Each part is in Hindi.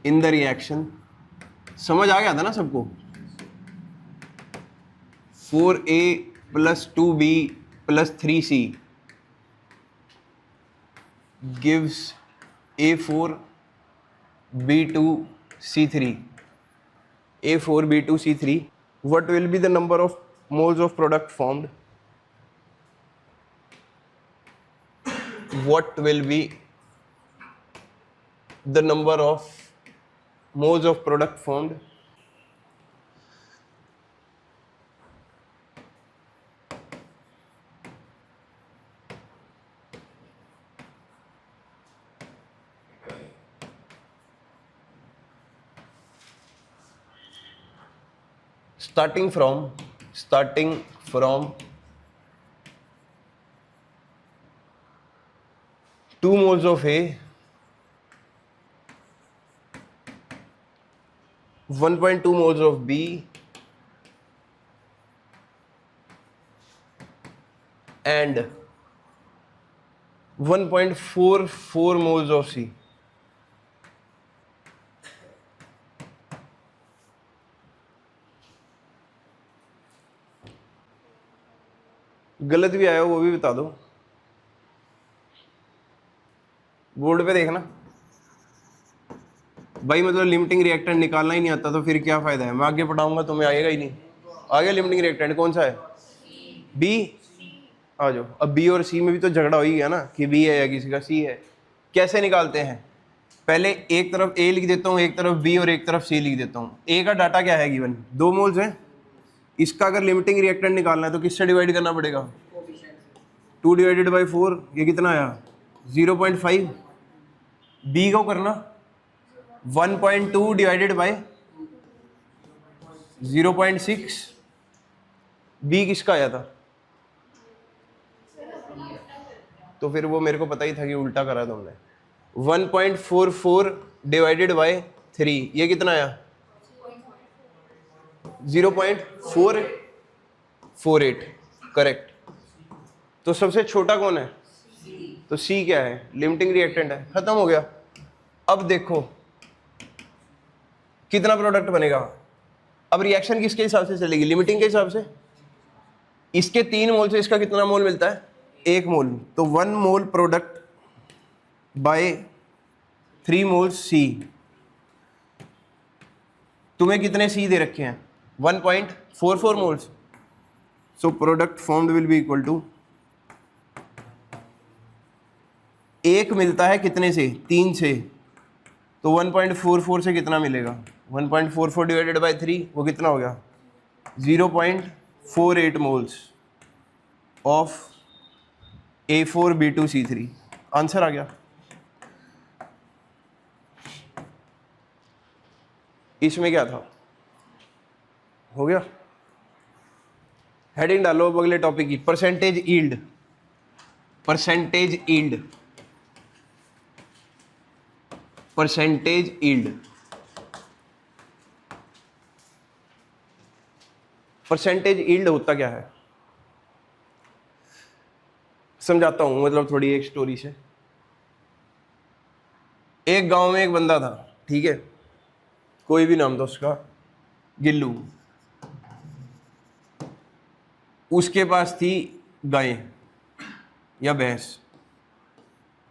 इन द रिएक्शन, समझ आ गया था ना सबको? 4A + 2B + 3C gives A4B2C3. A4B2C3. What will be the number of moles of product formed? What will be the number of moles of product formed? Starting from 2 moles of A, 1.2 moles of B, and 1.44 moles of C. गलत भी आया हो वो भी बता दो, बोर्ड पे देखना भाई। मतलब लिमिटिंग रिएक्टेंट निकालना ही नहीं आता तो फिर क्या फायदा है, मैं आगे पढ़ाऊंगा तुम्हें आएगा ही नहीं। आगे लिमिटिंग रिएक्टेंट कौन सा है? बी। आ जाओ। अब बी और सी में भी तो झगड़ा हो ही गया ना कि बी है या किसी का सी है। कैसे निकालते हैं? पहले एक तरफ ए लिख देता हूँ, एक तरफ बी और एक तरफ सी लिख देता हूँ। ए का डाटा क्या है गिवन? 2 मोल्स है। इसका अगर लिमिटिंग रिएक्टेंट निकालना है तो किससे डिवाइड करना पड़ेगा? 2 / 4, ये कितना आया? 0.5। बी को करना 1.2 / 0.6। बी किसका आया था? तो फिर वो मेरे को पता ही था कि उल्टा करा तुमने। 1.44 / 3, ये कितना आया? 0.448। करेक्ट। तो सबसे छोटा कौन है? तो सी क्या है? लिमिटिंग रिएक्टेंट है। खत्म हो गया। अब देखो कितना प्रोडक्ट बनेगा। अब रिएक्शन किसके हिसाब से चलेगी? लिमिटिंग के हिसाब से। इसके 3 मोल से इसका कितना मोल मिलता है? 1 मोल। तो 1 mole product by 3 moles C. तुम्हें कितने सी दे रखे हैं? 1.44 moles. So product formed will be equal to, एक मिलता है कितने से? 3 से। तो 1.44 से कितना मिलेगा? 1.44 डिवाइडेड बाय 3, वो कितना हो गया? 0.48 मोल्स ऑफ A4B2C3। आंसर आ गया। इसमें क्या था? हो गया। हेडिंग डालो अब अगले टॉपिक की। Percentage yield. Percentage yield. Percentage yield. Percentage yield होता क्या है? समझाता हूं, मतलब थोड़ी एक स्टोरी से। एक गांव में एक बंदा था, ठीक है, कोई भी नाम था उसका, गिल्लू। उसके पास थी गाय या भैंस,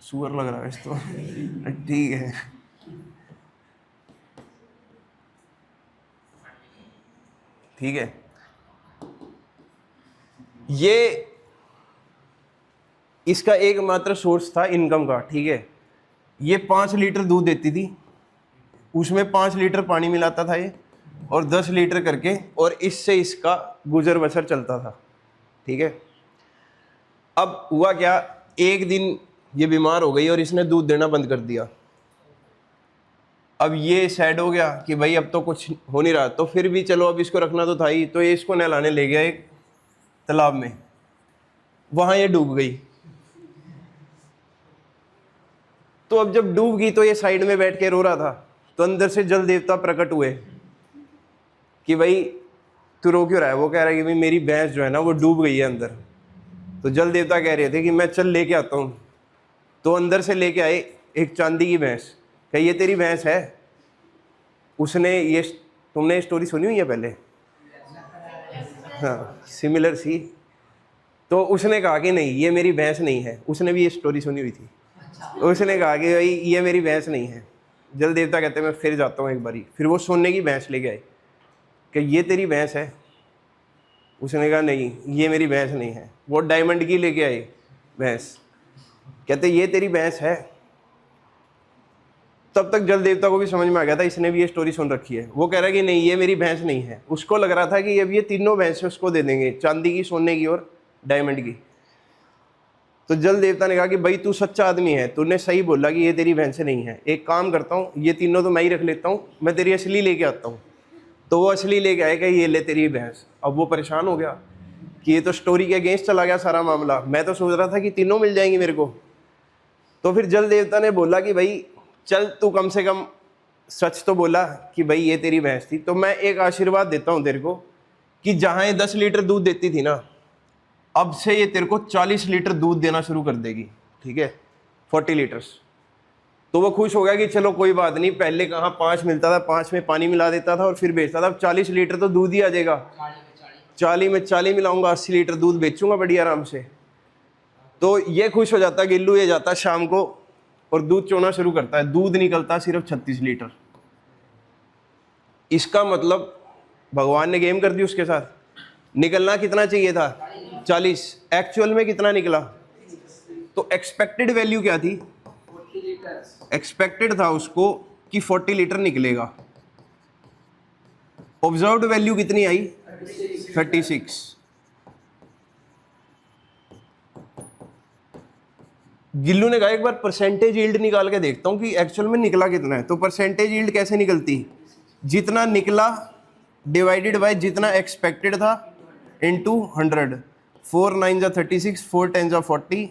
सुअर लग रहा है इसको, ठीक है। ठीक है, ये इसका एकमात्र सोर्स था इनकम का, ठीक है। ये 5 लीटर दूध देती थी, उसमें 5 लीटर पानी मिलाता था ये, और 10 लीटर करके, और इससे इसका गुजर बसर चलता था, ठीक है। अब हुआ क्या, एक दिन ये बीमार हो गई और इसने दूध देना बंद कर दिया। अब ये सैड हो गया कि भाई अब तो कुछ हो नहीं रहा, तो फिर भी चलो अब इसको रखना तो था ही, तो ये इसको नहलाने ले गया एक तालाब में। वहां ये डूब गई। तो अब जब डूब गई तो ये साइड में बैठ के रो रहा था, तो अंदर से जल देवता प्रकट हुए कि भाई तू रो क्यों रहा है। वो कह रहा है कि भाई मेरी भैंस जो है ना वो डूब गई है अंदर। तो जल देवता कह रहे थे कि मैं चल लेके आता हूँ। तो अंदर से लेके आए एक चांदी की भैंस। क्या ये तेरी भैंस है? उसने ये, तुमने ये स्टोरी सुनी हुई है पहले? हाँ, सिमिलर सी। तो उसने कहा कि नहीं ये मेरी भैंस नहीं है, उसने भी ये स्टोरी सुनी हुई थी। उसने कहा कि भाई ये मेरी भैंस नहीं है। जल देवता कहते हैं मैं फिर जाता हूँ एक बारी, फिर वो सोने की भैंस लेके आए कि ये तेरी भैंस है? उसने कहा नहीं ये मेरी भैंस नहीं है। वो डायमंड की लेके आए भैंस, कहते ये तेरी भैंस है। तब तक जल देवता को भी समझ में आ गया था इसने भी ये स्टोरी सुन रखी है। वो कह रहा है कि नहीं ये मेरी भैंस नहीं है। उसको लग रहा था कि ये तीनों भैंसें उसको दे देंगे, चांदी की, सोने की और डायमंड की। तो जल देवता ने कहा कि भाई तू सच्चा आदमी है, तूने सही बोला कि ये तेरी भैंसें नहीं है। एक काम करता हूँ ये तीनों तो मैं ही रख लेता हूँ, मैं तेरी असली लेके आता हूँ। तो वो असली लेके आएगा, ये ले तेरी भैंस। अब वो परेशान हो गया कि ये तो स्टोरी के अगेंस्ट चला गया सारा मामला, मैं तो सोच रहा था कि तीनों मिल जाएंगी मेरे को। तो फिर जल देवता ने बोला कि भाई चल तू कम से कम सच तो बोला कि भाई ये तेरी भैंस थी, तो मैं एक आशीर्वाद देता हूँ तेरे को कि जहाँ ये 10 लीटर दूध देती थी ना, अब से ये तेरे को 40 लीटर दूध देना शुरू कर देगी, ठीक है, 40 लीटर्स। तो वो खुश हो गया कि चलो कोई बात नहीं, पहले कहाँ 5 मिलता था, 5 में पानी मिला देता था और फिर बेचता था, अब 40 लीटर तो दूध ही आ जाएगा। 40 में 40 मिलाऊंगा, 80 लीटर दूध बेचूंगा बढ़िया आराम से। तो ये खुश हो जाता गिल्लू, ये जाता शाम को और दूध चोना शुरू करता है। दूध निकलता सिर्फ 36 लीटर। इसका मतलब भगवान ने गेम कर दी उसके साथ। निकलना कितना चाहिए था? 40। एक्चुअल में कितना निकला? तो एक्सपेक्टेड वैल्यू क्या थी? एक्सपेक्टेड था उसको कि 40 लीटर निकलेगा। ऑब्जर्व्ड वैल्यू कितनी आई? 36। गिल्लू ने कहा एक बार परसेंटेज यील्ड निकाल के देखता हूं कि एक्चुअल में निकला कितना है। तो परसेंटेज यील्ड कैसे निकलती? जितना निकला डिवाइडेड बाय जितना एक्सपेक्टेड था इनटू 100। 4 9 जा 36, 4 10 जा 40,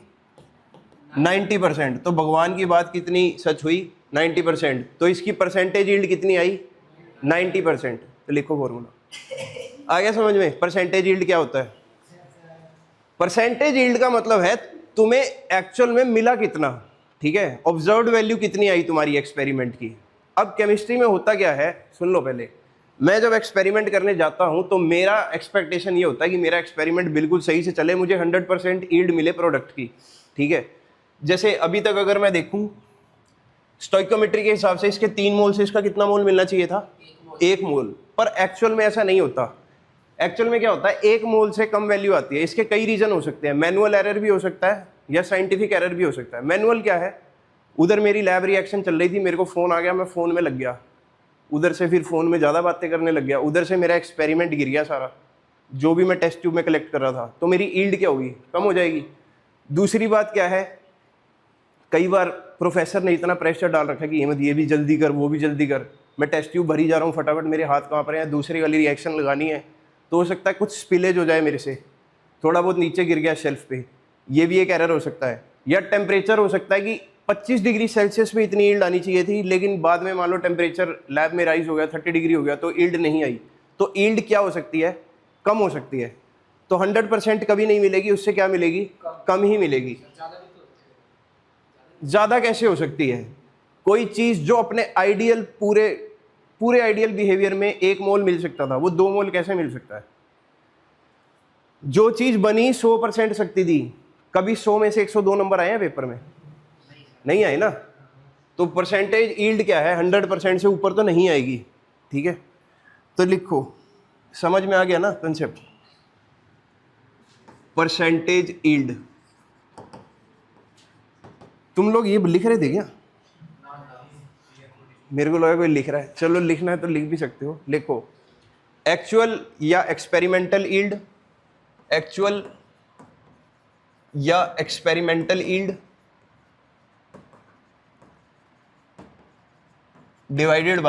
90%। तो भगवान की बात कितनी सच हुई? 90%। तो इसकी परसेंटेज यील्ड कितनी आई? 90%। तो लिखो फॉर्मूला। आ गया समझ में? परसेंटेज यील्ड क्या होता है? परसेंटेज यील्ड का मतलब है तुम्हें एक्चुअल में मिला कितना, ठीक है, ऑब्जर्व्ड वैल्यू कितनी आई तुम्हारी एक्सपेरिमेंट की। अब केमिस्ट्री में होता क्या है, सुन लो पहले। मैं जब एक्सपेरिमेंट करने जाता हूं तो मेरा एक्सपेक्टेशन ये होता है कि मेरा एक्सपेरिमेंट बिल्कुल सही से चले, मुझे 100% यील्ड मिले प्रोडक्ट की, ठीक है। जैसे अभी तक अगर मैं देखूं स्टोइकोमेट्री के हिसाब से इसके 3 मोल से इसका कितना मोल मिलना चाहिए था? 1 मोल। पर एक्चुअल में ऐसा नहीं होता। एक्चुअल में क्या होता है, 1 मोल से कम वैल्यू आती है। इसके कई रीजन हो सकते हैं। मैनुअल एरर भी हो सकता है या साइंटिफिक एरर भी हो सकता है। मैनुअल क्या है, उधर मेरी लैब रिएक्शन चल रही थी, मेरे को फोन आ गया, मैं फोन में लग गया, उधर से फिर फोन में ज़्यादा बातें करने लग गया, उधर से मेरा एक्सपेरिमेंट गिर गया सारा, जो भी मैं टेस्ट ट्यूब में कलेक्ट कर रहा था। तो मेरी यील्ड क्या होगी? कम हो जाएगी। दूसरी बात क्या है, कई बार प्रोफेसर ने इतना प्रेशर डाल रखा है कि हिम्मत ये भी जल्दी कर, वो भी जल्दी कर, मैं टेस्ट ट्यूब भरी जा रहा हूँ फटाफट, मेरे हाथ कांप रहे हैं, दूसरी वाली रिएक्शन लगानी है, तो हो सकता है कुछ स्पिलेज हो जाए मेरे से, थोड़ा बहुत नीचे गिर गया शेल्फ पे, ये भी एक एरर हो सकता है। या टेम्परेचर हो सकता है कि 25 डिग्री सेल्सियस में इतनी यील्ड आनी चाहिए थी, लेकिन बाद में मान लो टेम्परेचर लैब में राइज हो गया, 30 डिग्री हो गया, तो यील्ड नहीं आई। तो यील्ड क्या हो सकती है? कम हो सकती है। तो 100% कभी नहीं मिलेगी, उससे क्या मिलेगी? कम ही मिलेगी। ज़्यादा कैसे हो सकती है? कोई चीज़ जो अपने आइडियल पूरे आइडियल बिहेवियर में 1 मोल मिल सकता था, वो 2 मोल कैसे मिल सकता है? जो चीज़ बनी 100% शक्ति दी, कभी 100 में से 102 नंबर आए हैं पेपर में? नहीं आए ना। तो परसेंटेज यील्ड क्या है? 100% से ऊपर तो नहीं आएगी, ठीक है। तो लिखो, समझ में आ गया ना कंसेप्ट? Percentage yield. तुम लोग ये लिख रहे थे क्या? मेरे को लगा कोई लिख रहा है। चलो लिखना है तो लिख भी सकते हो। लिखो एक्चुअल या एक्सपेरिमेंटल यील्ड, एक्चुअल या experimental yield divided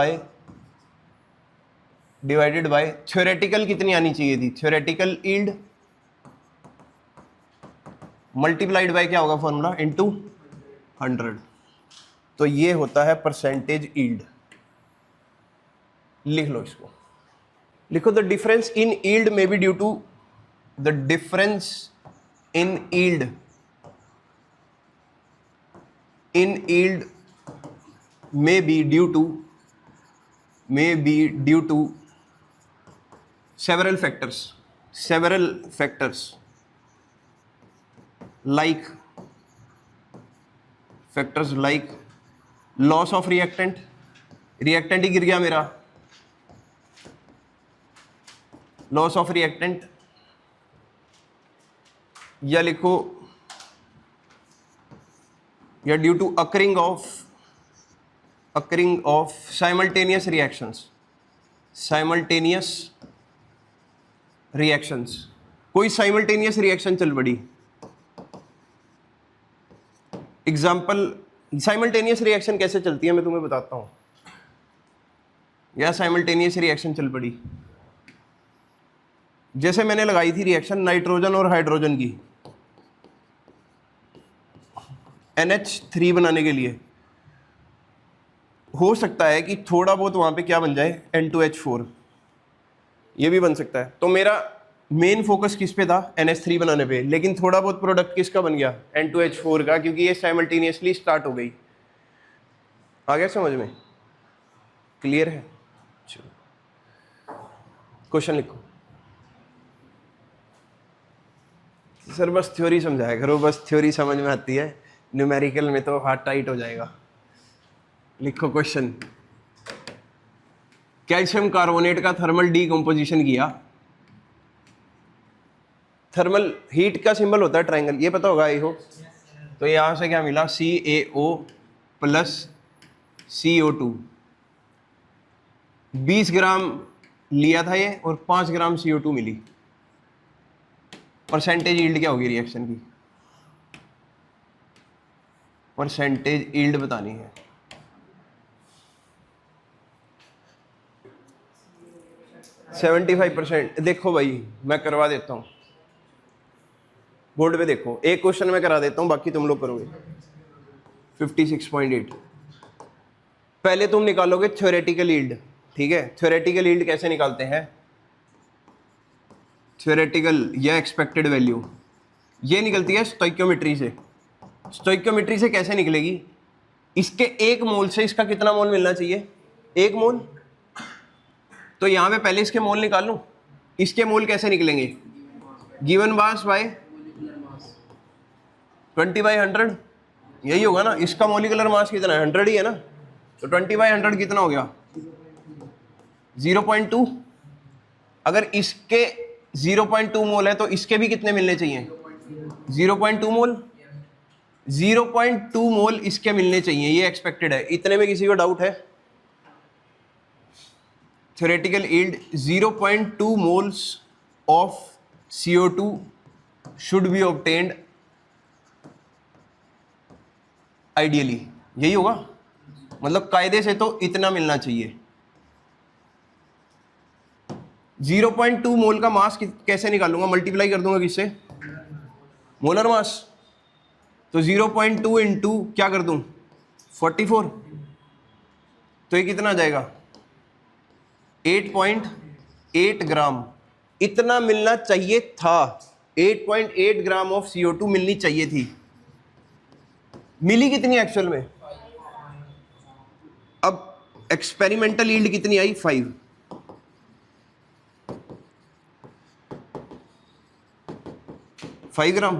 by theoretical कितनी आनी चाहिए थी? थ्योरेटिकल यील्ड मल्टीप्लाइड बाय क्या होगा फॉर्मूला? इनटू 100। तो ये होता है परसेंटेज यील्ड। लिख लो इसको। लिखो the difference in yield may be due to the difference in yield may be due to may be due to several factors like loss of reactant ही गिर गया मेरा, लॉस ऑफ रिएक्टेंट, या लिखो या due to occurring of simultaneous reactions, कोई साइमल्टेनियस रिएक्शन चल पड़ी। एग्जाम्पल, साइमल्टेनियस रिएक्शन कैसे चलती है मैं तुम्हें बताता हूं। या साइमल्टेनियस रिएक्शन चल पड़ी, जैसे मैंने लगाई थी रिएक्शन नाइट्रोजन और हाइड्रोजन की NH3 बनाने के लिए, हो सकता है कि थोड़ा बहुत वहां पे क्या बन जाए, N2H4, ये भी बन सकता है। तो मेरा मेन फोकस किस पे था, NH3 बनाने पे, लेकिन थोड़ा बहुत प्रोडक्ट किसका बन गया, N2H4 का, क्योंकि ये साइमल्टेनियसली स्टार्ट हो गई। आ गया समझ में? क्लियर है? चलो क्वेश्चन लिखो। सर बस थ्योरी समझाया करो, बस थ्योरी समझ में आती है, न्यूमेरिकल में तो हाथ टाइट हो जाएगा। लिखो क्वेश्चन। कैल्शियम कार्बोनेट का थर्मल डीकंपोजिशन किया, थर्मल हीट का सिंबल होता है ट्रायंगल, ये पता होगा आई हो। तो यहां से क्या मिला, CaO प्लस CO2, 20 ग्राम लिया था ये और 5 ग्राम CO2 मिली। परसेंटेज यील्ड क्या होगी रिएक्शन की, परसेंटेज यील्ड बतानी है। %75। देखो भाई मैं करवा देता हूँ, बोर्ड पे देखो, एक क्वेश्चन मैं करा देता हूँ, बाकी तुम लोग करोगे। 56.8। पहले तुम निकालोगे थ्योरेटिकल यील्ड, ठीक है। थ्योरेटिकल यील्ड कैसे निकालते हैं, थ्योरेटिकल या एक्सपेक्टेड वैल्यू, ये निकलती है स्टोइकियोमेट्री से। स्टोइकियोमेट्री से कैसे निकलेगी, इसके 1 मोल से इसका कितना मोल मिलना चाहिए, 1 मोल। तो यहां पे पहले इसके मोल निकाल लूं, इसके मोल कैसे निकलेंगे, गिवन मास बाय 20/100, यही होगा ना। इसका मोलिकुलर मास कितना है, 100 ही है ना, तो 20/100 कितना हो गया, 0.2। अगर इसके 0.2 मोल है तो इसके भी कितने मिलने चाहिए, 0.2 मोल। 0.2 मोल इसके मिलने चाहिए, ये एक्सपेक्टेड है। इतने में किसी को डाउट है, theoretical yield 0.2 moles of CO2 should be obtained ideally, यही होगा। मतलब कायदे से तो इतना मिलना चाहिए। 0.2 मोल का मास कैसे निकालूंगा, मल्टीप्लाई कर दूंगा किससे, मोलर मास। तो 0.2 इंटू क्या कर दूं, 44, तो ये कितना आ जाएगा, 8.8 ग्राम। इतना मिलना चाहिए था, 8.8 ग्राम ऑफ CO2 मिलनी चाहिए थी। मिली कितनी एक्चुअल में, अब एक्सपेरिमेंटल यील्ड कितनी आई, 5 ग्राम।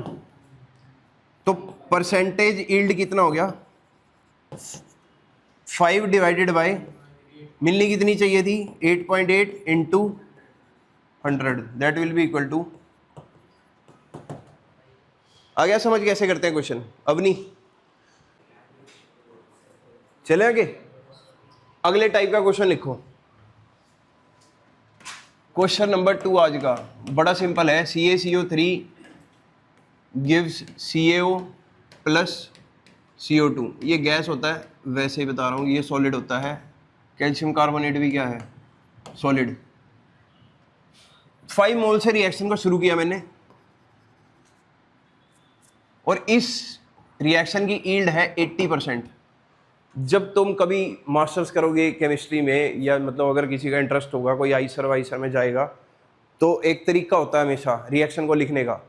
तो परसेंटेज यील्ड कितना हो गया, 5 डिवाइडेड बाय, मिलनी कितनी चाहिए थी, 8.8 into 100, that will be equal to. आ गया समझ कैसे करते हैं क्वेश्चन। अब नहीं चले आगे, अगले टाइप का क्वेश्चन लिखो। क्वेश्चन नंबर 2 आज का बड़ा सिंपल है। CaCO3 gives CaO plus CO2, ये गैस होता है, वैसे ही बता रहा हूँ, ये सॉलिड होता है। कैल्शियम कार्बोनेट भी क्या है, सॉलिड। 5 मोल से रिएक्शन को शुरू किया मैंने, और इस रिएक्शन की यील्ड है 80%। जब तुम कभी मास्टर्स करोगे केमिस्ट्री में, या मतलब अगर किसी का इंटरेस्ट होगा, कोई आईसर वाइसर में जाएगा, तो एक तरीका होता है हमेशा रिएक्शन को लिखने का।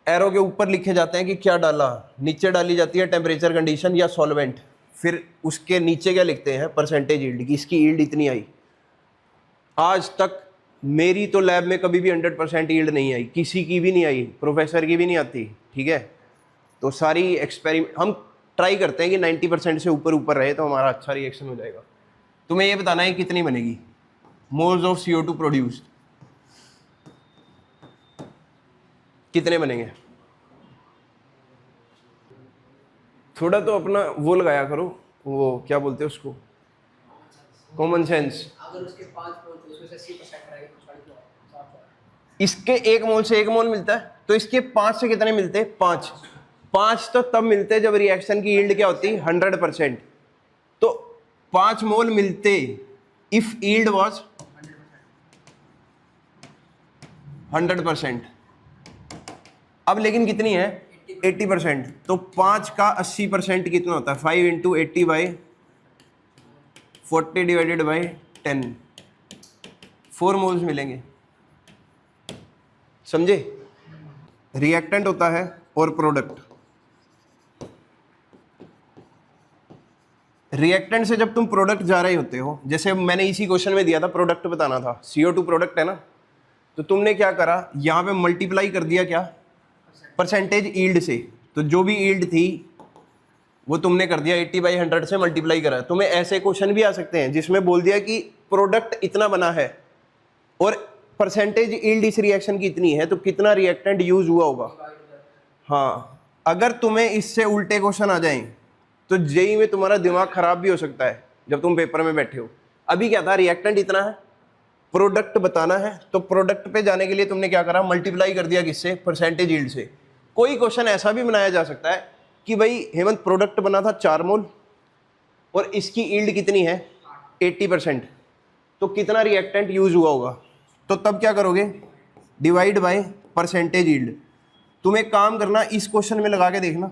एरो के ऊपर लिखे जाते हैं कि क्या डाला, नीचे डाली जाती है टेम्परेचर कंडीशन या सॉल्वेंट, फिर उसके नीचे क्या लिखते हैं, परसेंटेज यील्ड की, इसकी यील्ड इतनी आई। आज तक मेरी तो लैब में कभी भी 100% यील्ड नहीं आई, किसी की भी नहीं आई, प्रोफेसर की भी नहीं आती, ठीक है। तो सारी एक्सपेरिमेंट हम ट्राई करते हैं कि 90% से ऊपर ऊपर रहे तो हमारा अच्छा रिएक्शन हो जाएगा। तुम्हें ये बताना है कितनी बनेगी मोल्स ऑफ CO2 प्रोड्यूस्ड, कितने बनेंगे? थोड़ा तो अपना वो लगाया करो, वो क्या बोलते हैं उसको, कॉमन सेंस। अगर उसके 5 मोल तो उसमें से 80% रहेगा तो 7.5। इसके 1 मोल से 1 मोल मिलता है, तो इसके 5 से कितने मिलते हैं? 5 तो तब मिलते हैं जब रिएक्शन की यील्ड क्या होती है? 100%। तो 5 मोल मिलते इफ यील्ड वाज 100%। अब लेकिन कितनी है? 80%। तो 5 का 80% कितना होता है? 5 इंटू 80/40 डिवाइडेड बाई 10, 4 मोल्स मिलेंगे। समझे? रिएक्टेंट होता है और प्रोडक्ट। रिएक्टेंट से जब तुम प्रोडक्ट जा रहे होते हो, जैसे मैंने इसी क्वेश्चन में दिया था, प्रोडक्ट बताना था, CO2 प्रोडक्ट है ना, तो तुमने क्या करा, यहां पे मल्टीप्लाई कर दिया क्या? परसेंटेज यील्ड से। तो जो भी यील्ड थी वो तुमने कर दिया 80/100 से मल्टीप्लाई करा। तुम्हें ऐसे क्वेश्चन भी आ सकते हैं जिसमें बोल दिया कि प्रोडक्ट इतना बना है और परसेंटेज यील्ड इस रिएक्शन की इतनी है, तो कितना रिएक्टेंट यूज हुआ होगा। हाँ, अगर तुम्हें इससे उल्टे क्वेश्चन आ जाएं तो जेई में तुम्हारा दिमाग खराब भी हो सकता है जब तुम पेपर में बैठे हो। अभी क्या था, रिएक्टेंट इतना है, प्रोडक्ट बताना है, तो प्रोडक्ट पे जाने के लिए तुमने क्या करा, मल्टीप्लाई कर दिया किससे? परसेंटेज यील्ड से। कोई क्वेश्चन ऐसा भी बनाया जा सकता है कि भाई हेमंत प्रोडक्ट बना था 4 मोल और इसकी यील्ड कितनी है? 80%, तो कितना रिएक्टेंट यूज हुआ होगा। तो तब क्या करोगे? Divide by percentage yield. तुम एक काम करना, इस क्वेश्चन में लगा के देखना।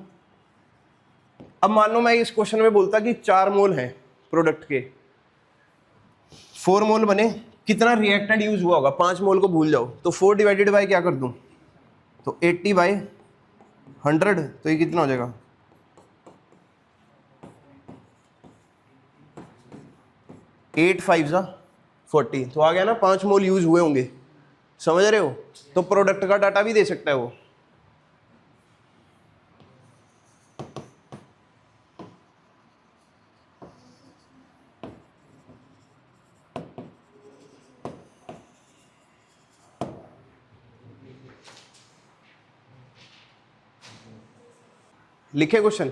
अब मान लो मैं इस क्वेश्चन में बोलता कि 4 मोल है प्रोडक्ट के, 4 मोल बने, कितना रिएक्टेंट यूज हुआ होगा? 5 मोल को भूल जाओ, तो 4 डिवाइडेड बाय क्या कर दूं, तो 80/100, तो ये कितना हो जाएगा? 8 5 40, तो आ गया ना, 5 मोल यूज हुए होंगे। समझ रहे हो? तो प्रोडक्ट का डाटा भी दे सकता है वो। लिखे क्वेश्चन?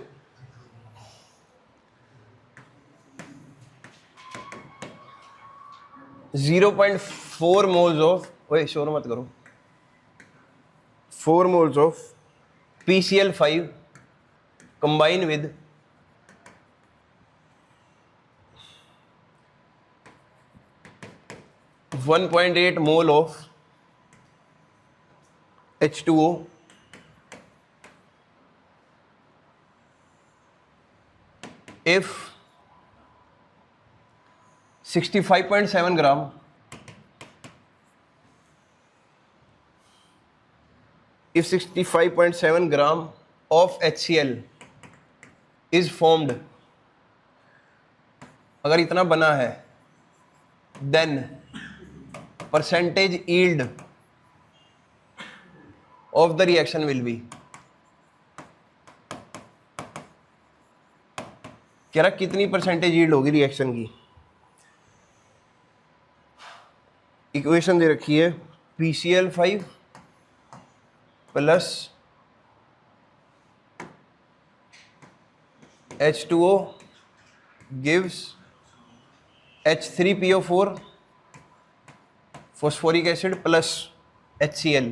जीरो 0.4 मोल्स ऑफ, ओए शोर मत करो, 4 moles of PCl5 combine with 1.8 mole of H2O if 65.7 gram if 65.7 gram of HCl is formed, अगर इतना बना है, then percentage yield of the reaction will be, कह रहा कितनी परसेंटेज यील्ड होगी रिएक्शन की। इक्वेशन दे रखी है PCl5 plus H2O gives H3PO4 phosphoric acid plus HCl।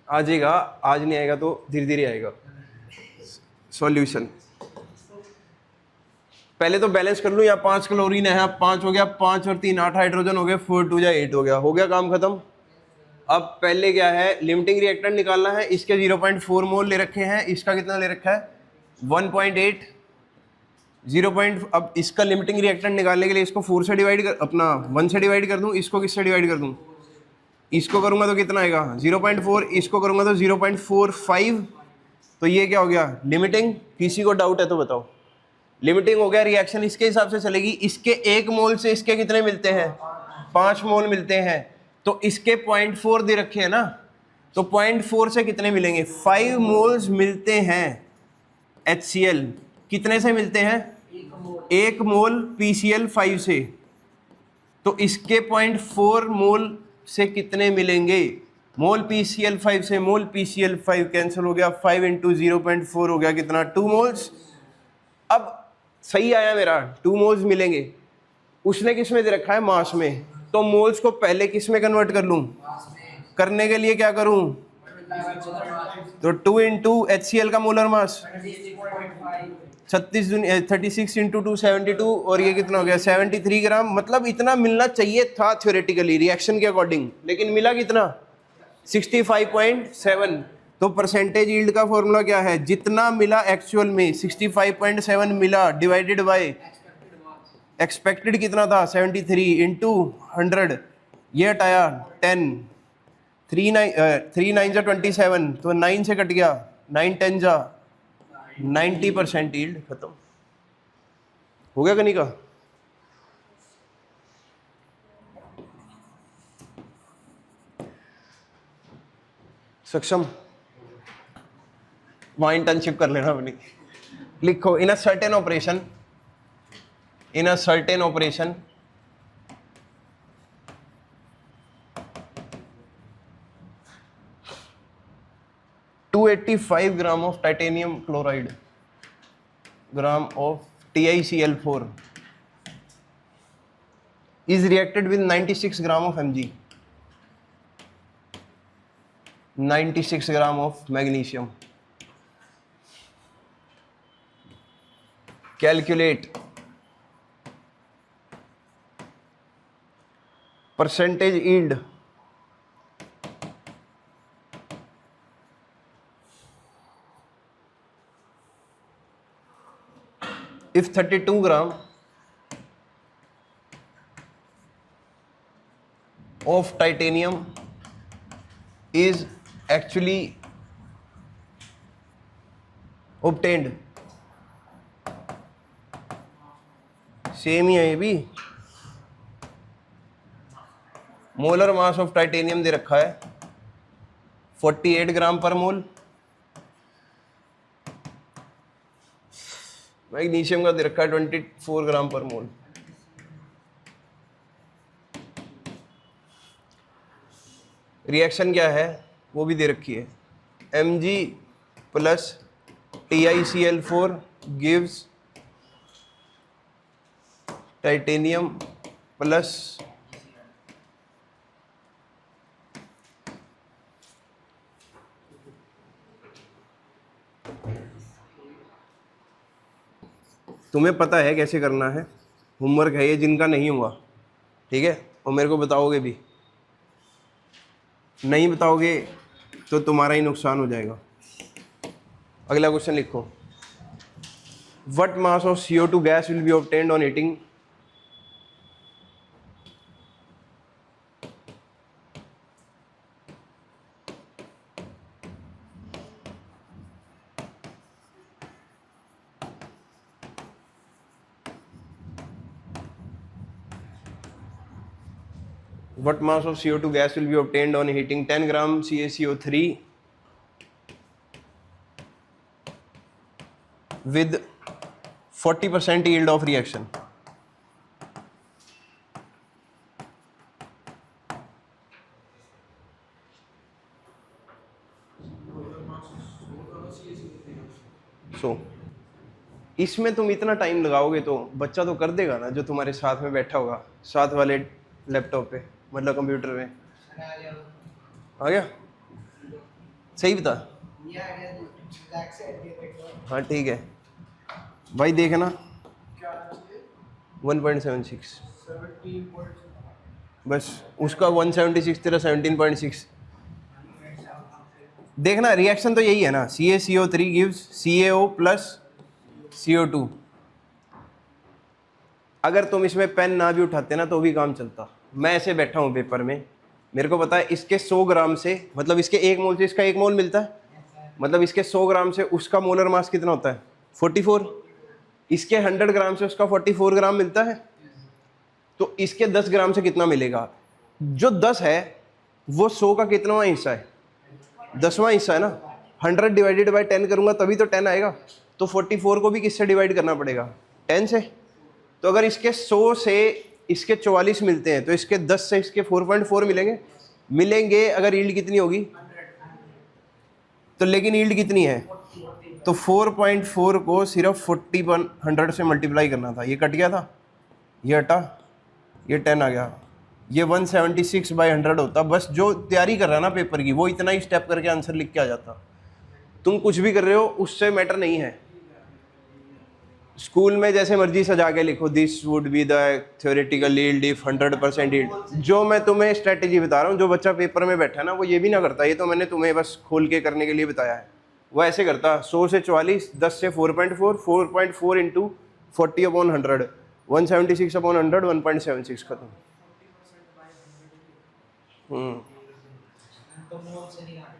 आ जाएगा, आज नहीं आएगा तो धीरे धीरे आएगा। सॉल्यूशन पहले तो बैलेंस कर लूँ, या 5 क्लोरीन है, 5 हो गया, 5 और 3 8 हाइड्रोजन हो गया, 4 2 8 हो गया काम खत्म। अब पहले क्या है, लिमिटिंग रिएक्टेंट निकालना है। इसके 0.4 मोल ले रखे हैं, इसका कितना ले रखा है 1.8 अब इसका लिमिटिंग रिएक्टेंट निकालने के लिए इसको 4 से डिवाइड कर, अपना 1 से डिवाइड कर दूं, इसको किससे डिवाइड कर दूं, इसको करूंगा तो कितना आएगा 0.4, इसको करूंगा तो 0.45 तो ये क्या हो गया, लिमिटिंग। किसी को डाउट है तो बताओ। लिमिटिंग हो गया, रिएक्शन इसके हिसाब से चलेगी। इसके 1 मोल से इसके कितने मिलते हैं, 5 मोल मिलते हैं। तो इसके 0.4 दे रखे हैं ना, तो 0.4 से कितने मिलेंगे, 5 मोल्स मिलते हैं HCl। कितने से मिलते हैं, 1 मोल PCl 5 से। तो इसके 0.4 मोल से कितने मिलेंगे, मोल PCl 5 से मोल PCl 5 कैंसिल हो गया, 5 इंटू 0.4 हो गया कितना, 2 मोल्स। अब सही आया मेरा, 2 मोल्स मिलेंगे। उसने किस में दे रखा है, मास में। तो मोल्स को पहले किस में कन्वर्ट कर लूं, करने के लिए क्या करूं, तो 2 इंटू HCl का मोलर मास 36 इंटू 2 72, और ये कितना हो गया 73 ग्राम। मतलब इतना मिलना चाहिए था थ्योरेटिकली रिएक्शन के अकॉर्डिंग, लेकिन मिला कितना 65.7। तो परसेंटेज यील्ड का फॉर्मूला क्या है, जितना मिला एक्चुअल में 65.7 मिला डिवाइडेड बाय एक्सपेक्टेड कितना था 73 इंटू 100, ये हटाया 10, 3 9 जा 27, तो 9 से कट गया, 9 10 जा 90% यील्ड खत्म हो गया। कहीं का सक्षम, वहां इंटर्नशिप कर लेना अपनी। लिखो, in a certain operation, in a certain operation 285 gram of titanium chloride, gram of TiCl4 is reacted with 96 gram of Mg, 96 gram of magnesium. Calculate percentage yield if 32 gram of titanium is actually obtained। Same ही है ये भी। मोलर मास ऑफ टाइटेनियम दे रखा है 48 ग्राम पर मोल, मैग्नीशियम का दे रखा है 24 ग्राम पर मोल। रिएक्शन क्या है वो भी दे रखी है, Mg plus TiCl4 gives titanium plus तुम्हें पता है कैसे करना है, होमवर्क है ये जिनका नहीं हुआ, ठीक है। और मेरे को बताओगे भी, नहीं बताओगे तो तुम्हारा ही नुकसान हो जाएगा। अगला क्वेश्चन लिखो, what mass of CO2 gas will be obtained on heating. What mass of CO2 gas will be obtained on heating 10 gram CaCO3 with 40% yield of reaction? So, इसमें तुम इतना टाइम लगाओगे तो बच्चा तो कर देगा ना, जो तुम्हारे साथ में बैठा होगा, साथ वाले लैपटॉप पे, मतलब कंप्यूटर में। आ गया, सही बता। हाँ ठीक है भाई, देखना 1.76 बस, उसका 176 तेरा 17.6। देखना रिएक्शन तो यही है ना, CaCO3 gives CaO plus CO2। अगर तुम इसमें पेन ना भी उठाते ना तो भी काम चलता। मैं ऐसे बैठा हूँ पेपर में, मेरे को पता है इसके 100 ग्राम से, मतलब इसके 1 मोल से इसका 1 मोल मिलता है, मतलब इसके 100 ग्राम से उसका मोलर मास कितना होता है 44, इसके 100 ग्राम से उसका 44 ग्राम मिलता है, तो इसके 10 ग्राम से कितना मिलेगा? जो 10 है वो 100 का कितनावां हिस्सा है? 10वां हिस्सा है ना। 100 डिवाइडेड बाय 10 करूंगा तभी तो 10 आएगा, तो 44 को भी किससे डिवाइड करना पड़ेगा? 10 से। तो अगर इसके 100 से इसके 44 मिलते हैं तो इसके 10 से इसके 4.4 मिलेंगे अगर यील्ड कितनी होगी तो, लेकिन यील्ड कितनी है? तो 4.4 को सिर्फ 40/100 से मल्टीप्लाई करना था, ये कट गया था, ये हटा, ये 10 आ गया, ये 176/100 होता। बस जो तैयारी कर रहा है ना पेपर की वो इतना ही स्टेप करके आंसर लिख के आ जाता। तुम कुछ भी कर रहे हो उससे मैटर नहीं है। स्कूल में जैसे मर्जी सजा के लिखो, this would be the theoretical yield if 100% yield. जो मैं तुम्हें स्ट्रेटेजी बता रहा हूँ, जो बच्चा पेपर में बैठा है ना वो ये भी ना करता, ये तो मैंने तुम्हें बस खोल के करने के लिए बताया है। वो ऐसे करता 100 से 44, 10 से 4.4, 4.4 इंटू 40/100, 176/100, 1.76 खत्म। तो मोल से निकाल,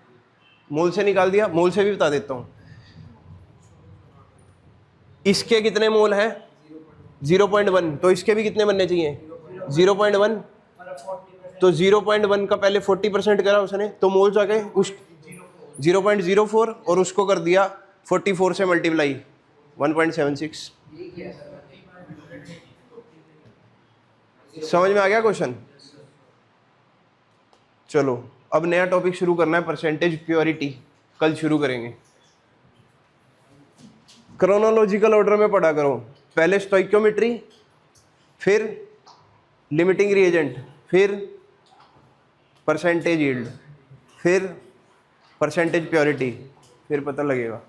मोल से निकाल दिया। मोल से भी बता देता हूँ, इसके कितने मोल हैं? 0.1, तो इसके भी कितने बनने चाहिए? 0.1। तो 0.1 का पहले 40% करा उसने, तो मोल्स आ गए उस 0.04 और उसको कर दिया 44 से मल्टीप्लाई 1.76। समझ में आ गया क्वेश्चन? चलो अब नया टॉपिक शुरू करना है, परसेंटेज प्योरिटी, कल शुरू करेंगे। क्रोनोलॉजिकल ऑर्डर में पढ़ा करो, पहले स्टोइकियोमेट्री, फिर लिमिटिंग रिएजेंट, फिर परसेंटेज यील्ड, फिर परसेंटेज प्योरिटी, फिर पता लगेगा।